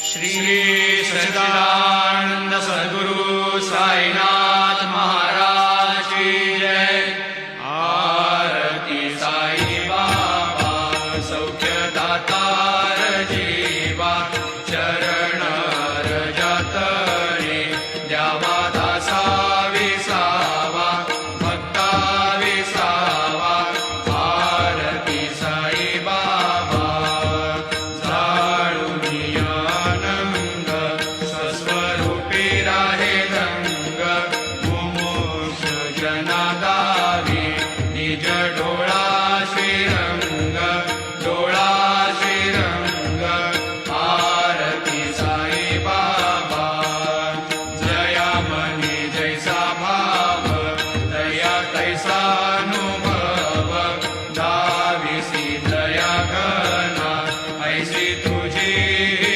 श्री सच्चिदानंद सद्गुरु साईनाथ महाराज की जय। आरती साई बाबा सौख्य दातार जीवा चरण